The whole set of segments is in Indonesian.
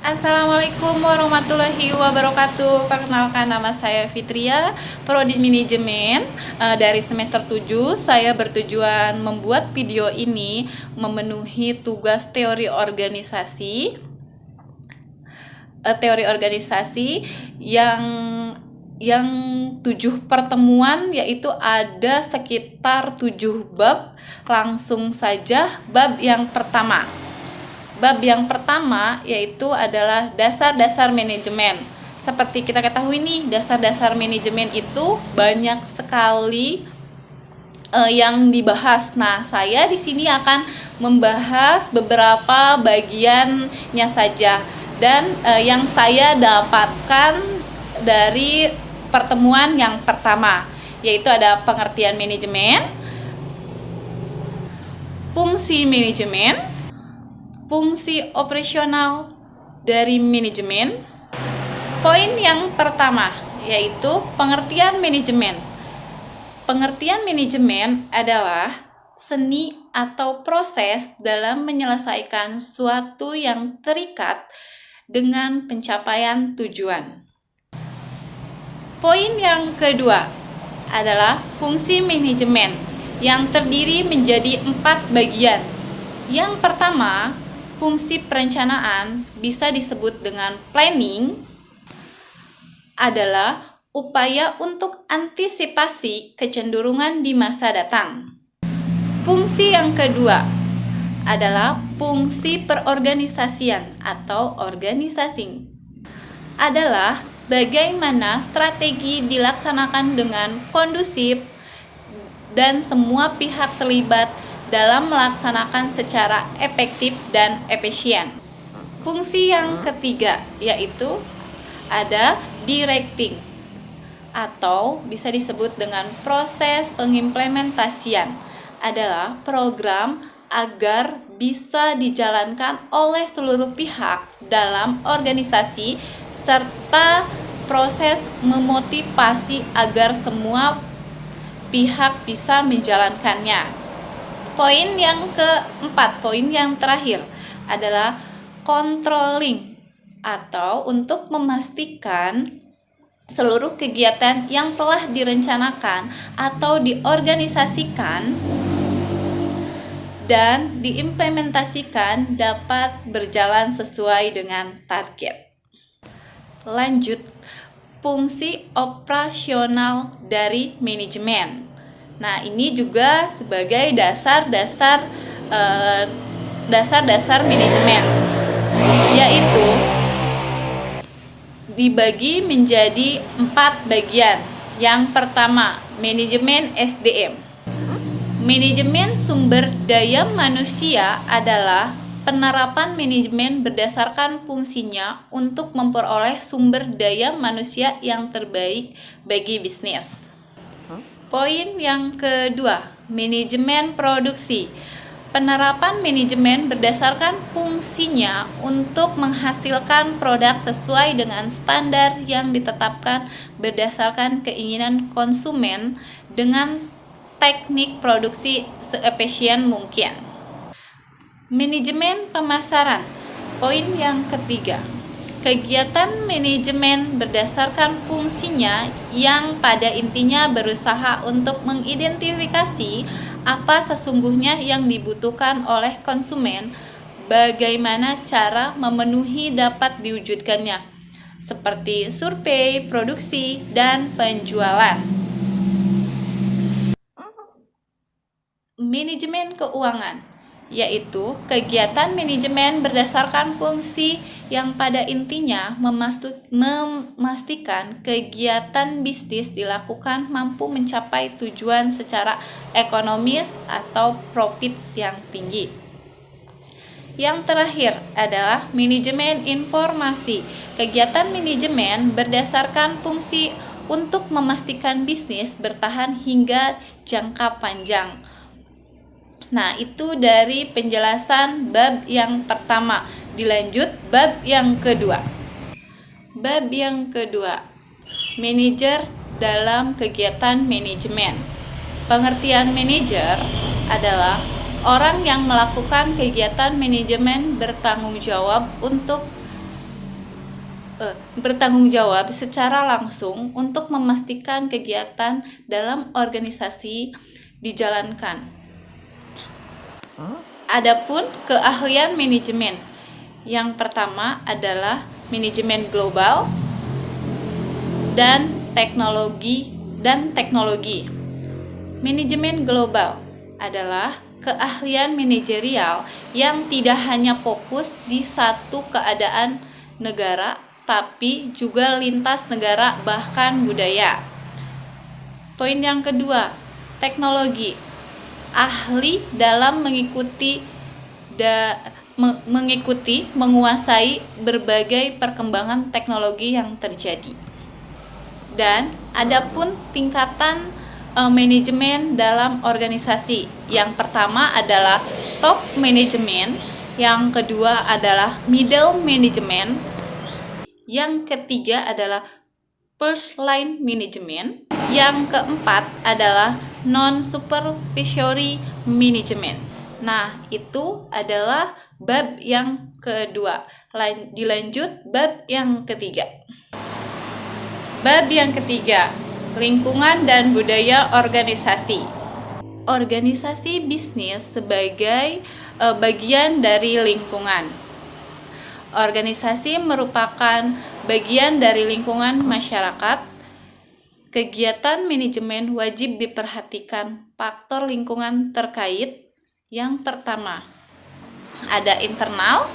Assalamualaikum warahmatullahi wabarakatuh. Perkenalkan, nama saya Fitria, Prodi Manajemen dari semester 7. Saya bertujuan membuat video ini memenuhi tugas teori organisasi yang 7 pertemuan, yaitu ada sekitar 7 bab. Langsung saja bab yang pertama. Bab yang pertama yaitu adalah dasar-dasar manajemen. Seperti kita ketahui nih, dasar-dasar manajemen itu banyak sekali yang dibahas. Nah, saya di sini akan membahas beberapa bagiannya saja dan yang saya dapatkan dari pertemuan yang pertama, yaitu ada pengertian manajemen, fungsi manajemen, fungsi operasional dari manajemen. Poin yang pertama yaitu pengertian manajemen. Pengertian manajemen adalah seni atau proses dalam menyelesaikan suatu yang terikat dengan pencapaian tujuan. Poin yang kedua adalah fungsi manajemen yang terdiri menjadi 4 bagian. Yang pertama, fungsi perencanaan, bisa disebut dengan planning, adalah upaya untuk antisipasi kecenderungan di masa datang. Fungsi yang kedua adalah fungsi perorganisasian atau organizing, adalah bagaimana strategi dilaksanakan dengan kondusif dan semua pihak terlibat dalam melaksanakan secara efektif dan efisien. Fungsi yang ketiga yaitu ada directing atau bisa disebut dengan proses pengimplementasian, adalah program agar bisa dijalankan oleh seluruh pihak dalam organisasi serta proses memotivasi agar semua pihak bisa menjalankannya. Poin yang keempat, poin yang terakhir adalah controlling atau untuk memastikan seluruh kegiatan yang telah direncanakan atau diorganisasikan dan diimplementasikan dapat berjalan sesuai dengan target. Lanjut, fungsi operasional dari manajemen. Nah, ini juga sebagai dasar-dasar manajemen, yaitu dibagi menjadi 4 bagian. Yang pertama, manajemen SDM. Manajemen sumber daya manusia adalah penerapan manajemen berdasarkan fungsinya untuk memperoleh sumber daya manusia yang terbaik bagi bisnis. Poin yang kedua, manajemen produksi. Penerapan manajemen berdasarkan fungsinya untuk menghasilkan produk sesuai dengan standar yang ditetapkan berdasarkan keinginan konsumen dengan teknik produksi seefisien mungkin. Manajemen pemasaran. Poin yang ketiga, kegiatan manajemen berdasarkan fungsinya yang pada intinya berusaha untuk mengidentifikasi apa sesungguhnya yang dibutuhkan oleh konsumen, bagaimana cara memenuhi dapat diwujudkannya, seperti survei, produksi, dan penjualan. Manajemen keuangan, yaitu kegiatan manajemen berdasarkan fungsi yang pada intinya memastikan kegiatan bisnis dilakukan mampu mencapai tujuan secara ekonomis atau profit yang tinggi. Yang terakhir adalah manajemen informasi. Kegiatan manajemen berdasarkan fungsi untuk memastikan bisnis bertahan hingga jangka panjang. Nah, itu dari penjelasan bab yang pertama. Dilanjut bab yang kedua. Bab yang kedua, manajer dalam kegiatan manajemen. Pengertian manajer adalah orang yang melakukan kegiatan manajemen bertanggung jawab untuk bertanggung jawab secara langsung untuk memastikan kegiatan dalam organisasi dijalankan. Adapun keahlian manajemen, yang pertama adalah manajemen global dan teknologi. Manajemen global adalah keahlian manajerial yang tidak hanya fokus di satu keadaan negara, tapi juga lintas negara bahkan budaya. Poin yang kedua, teknologi. Ahli dalam menguasai berbagai perkembangan teknologi yang terjadi. Dan adapun tingkatan manajemen dalam organisasi. Yang pertama adalah top management, yang kedua adalah middle management, yang ketiga adalah first line management, yang keempat adalah non-supervisory management. Nah, itu adalah bab yang kedua. Dilanjut bab yang ketiga. Bab yang ketiga, lingkungan dan budaya organisasi. Organisasi bisnis sebagai bagian dari lingkungan. Organisasi merupakan bagian dari lingkungan masyarakat. Kegiatan manajemen wajib diperhatikan faktor lingkungan terkait. Yang pertama, ada internal,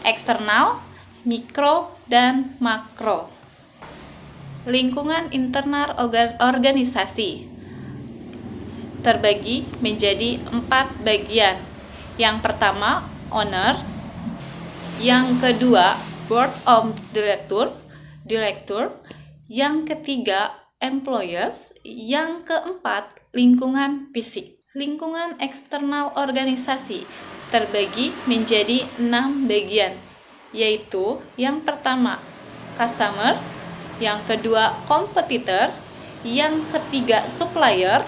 eksternal, mikro, dan makro. Lingkungan internal organisasi terbagi menjadi 4 bagian. Yang pertama, owner. Yang kedua, board of director. Yang ketiga, employees. Yang keempat, lingkungan fisik. Lingkungan eksternal organisasi terbagi menjadi 6 bagian, yaitu yang pertama, customer, yang kedua kompetitor, yang ketiga supplier,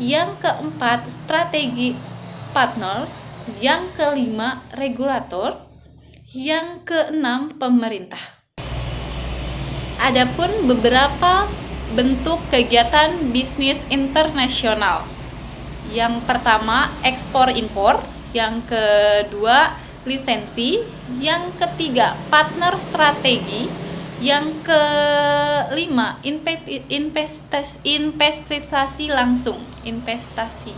yang keempat strategi partner, yang kelima regulator, yang keenam pemerintah. Adapun beberapa bentuk kegiatan bisnis internasional. Yang pertama ekspor impor, yang kedua lisensi, yang ketiga partner strategi, yang kelima investasi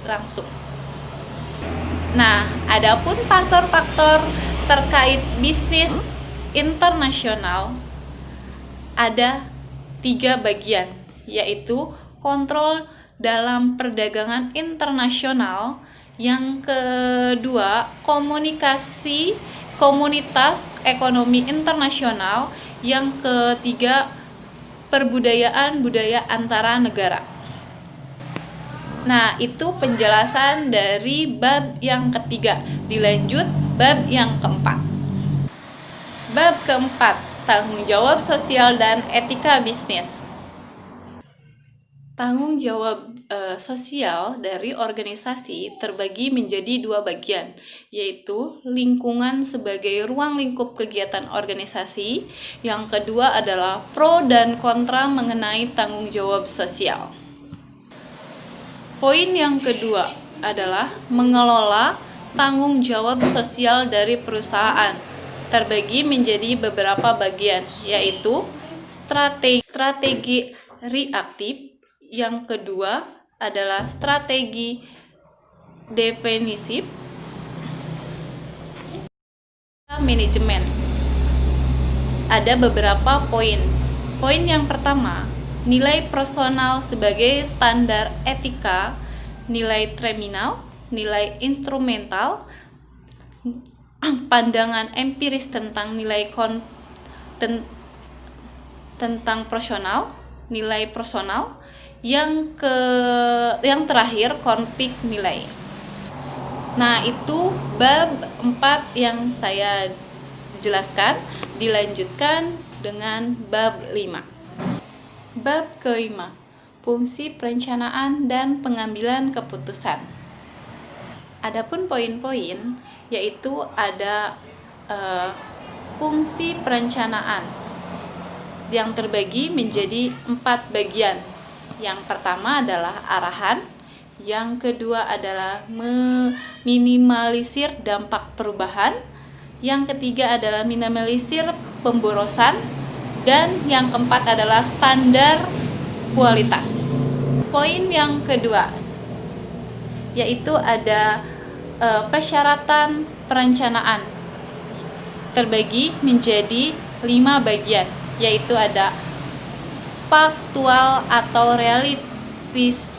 langsung. Nah, adapun faktor-faktor terkait bisnis internasional ada 3 bagian, yaitu kontrol dalam perdagangan internasional, yang kedua komunitas ekonomi internasional, yang ketiga perbudayaan budaya antara negara. Nah, itu penjelasan dari bab yang ketiga. Dilanjut bab yang keempat. Bab keempat, tanggung jawab sosial dan etika bisnis. Tanggung jawab sosial dari organisasi terbagi menjadi 2 bagian, yaitu lingkungan sebagai ruang lingkup kegiatan organisasi. Yang kedua adalah pro dan kontra mengenai tanggung jawab sosial. Poin yang kedua adalah mengelola tanggung jawab sosial dari perusahaan. Terbagi menjadi beberapa bagian, yaitu strategi reaktif. Yang kedua adalah strategi defensif, manajemen. Ada beberapa poin. Poin yang pertama, nilai personal sebagai standar etika, nilai terminal, nilai instrumental, pandangan empiris tentang tentang nilai personal. Yang terakhir konflik nilai. Nah, itu bab 4 yang saya jelaskan. Dilanjutkan dengan bab 5. Bab kelima, fungsi perencanaan dan pengambilan keputusan. Adapun poin-poin yaitu ada fungsi perencanaan. yang terbagi menjadi 4 bagian. Yang pertama adalah arahan, yang kedua adalah meminimalisir dampak perubahan, yang ketiga adalah minimalisir pemborosan, dan yang keempat adalah standar kualitas. Poin yang kedua yaitu ada persyaratan perencanaan, terbagi menjadi 5 bagian, yaitu ada faktual atau realitis,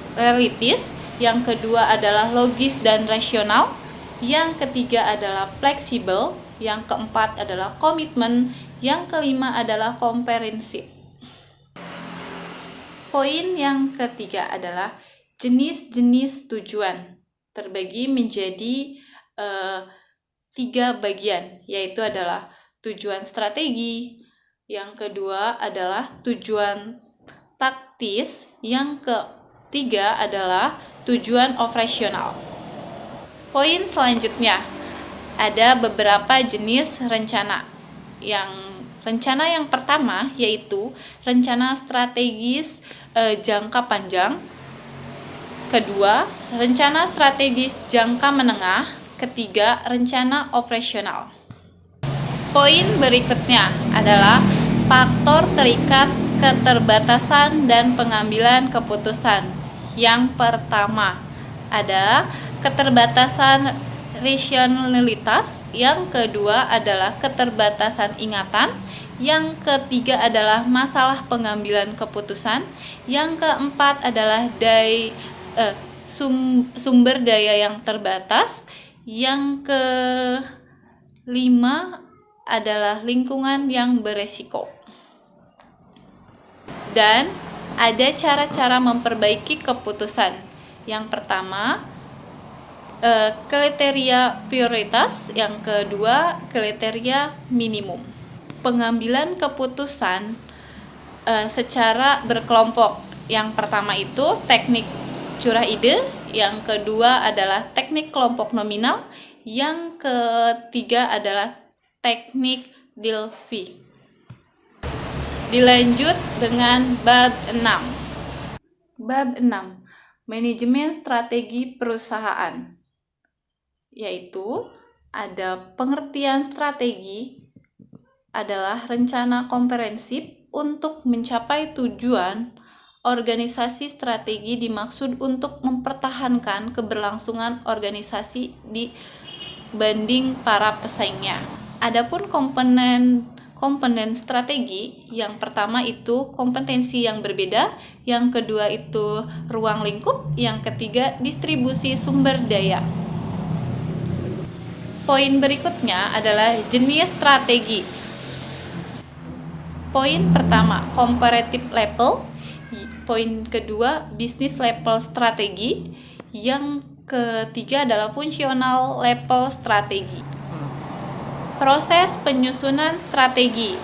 yang kedua adalah logis dan rasional, yang ketiga adalah fleksibel, yang keempat adalah komitmen, yang kelima adalah komprehensif. Poin yang ketiga adalah jenis-jenis tujuan, terbagi menjadi 3 bagian, yaitu adalah tujuan strategi, yang kedua adalah tujuan taktis, yang ketiga adalah tujuan operasional. Poin selanjutnya, ada beberapa jenis rencana. Rencana yang pertama yaitu rencana strategis jangka panjang, kedua rencana strategis jangka menengah, ketiga rencana operasional. Poin berikutnya adalah faktor terikat, keterbatasan, dan pengambilan keputusan. Yang pertama ada keterbatasan rasionalitas, yang kedua adalah keterbatasan ingatan, yang ketiga adalah masalah pengambilan keputusan, yang keempat adalah sumber daya yang terbatas, yang kelima adalah lingkungan yang beresiko. Dan ada cara-cara memperbaiki keputusan. Yang pertama, kriteria prioritas, yang kedua kriteria minimum. Pengambilan keputusan secara berkelompok. Yang pertama itu teknik curah ide, yang kedua adalah teknik kelompok nominal, yang ketiga adalah teknik Delphi. Dilanjut dengan bab 6. Bab 6, manajemen strategi perusahaan, yaitu ada pengertian strategi adalah rencana komprehensif untuk mencapai tujuan. Organisasi strategi dimaksud untuk mempertahankan keberlangsungan organisasi dibanding para pesaingnya. Adapun komponen strategi, yang pertama itu kompetensi yang berbeda, yang kedua itu ruang lingkup, yang ketiga distribusi sumber daya. Poin berikutnya adalah jenis strategi. Poin pertama, comparative level. Poin kedua, business level strategi. Yang ketiga adalah fungsional level strategi. Proses penyusunan strategi.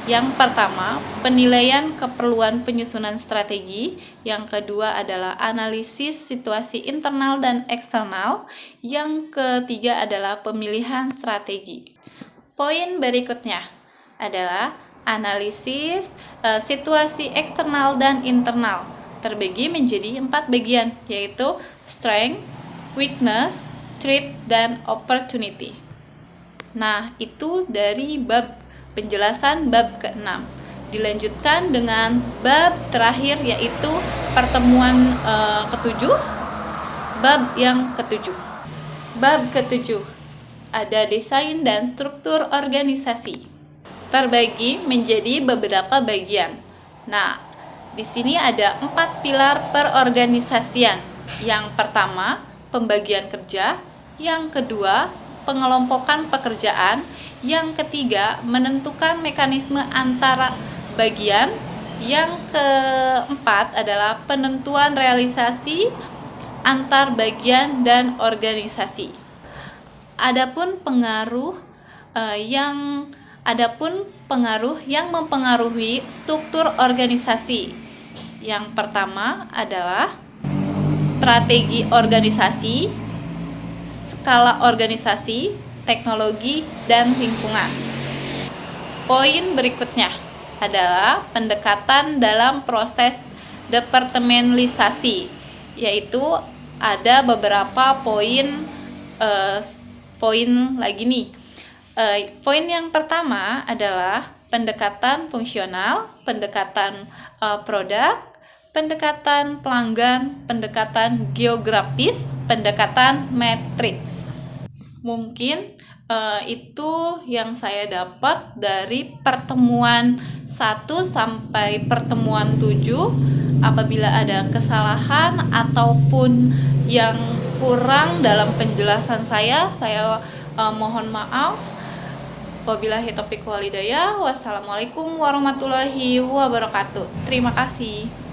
Yang pertama, penilaian keperluan penyusunan strategi. Yang kedua adalah analisis situasi internal dan eksternal. Yang ketiga adalah pemilihan strategi. Poin berikutnya adalah analisis situasi eksternal dan internal, terbagi menjadi 4 bagian, yaitu strength, weakness, threat, dan opportunity. Nah, itu dari penjelasan bab ke-6. Dilanjutkan dengan bab terakhir, yaitu pertemuan ke-7. Bab yang ke-7. Bab ke-7 ada desain dan struktur organisasi, terbagi menjadi beberapa bagian. Nah, di sini ada 4 pilar perorganisasian. Yang pertama, pembagian kerja. Yang kedua, pengelompokan pekerjaan. Yang ketiga, menentukan mekanisme antara bagian. Yang keempat adalah penentuan realisasi antar bagian dan organisasi. Adapun pengaruh yang mempengaruhi struktur organisasi. Yang pertama adalah strategi organisasi, skala organisasi, teknologi, dan lingkungan. Poin berikutnya adalah pendekatan dalam proses departementalisasi, yaitu ada beberapa poin lagi nih. Poin yang pertama adalah pendekatan fungsional, pendekatan produk, pendekatan pelanggan, pendekatan geografis, pendekatan matriks. Mungkin itu yang saya dapat dari pertemuan 1 sampai pertemuan 7. Apabila ada kesalahan ataupun yang kurang dalam penjelasan saya mohon maaf. Wabillahi taufiq wal hidayah. Wassalamualaikum warahmatullahi wabarakatuh. Terima kasih.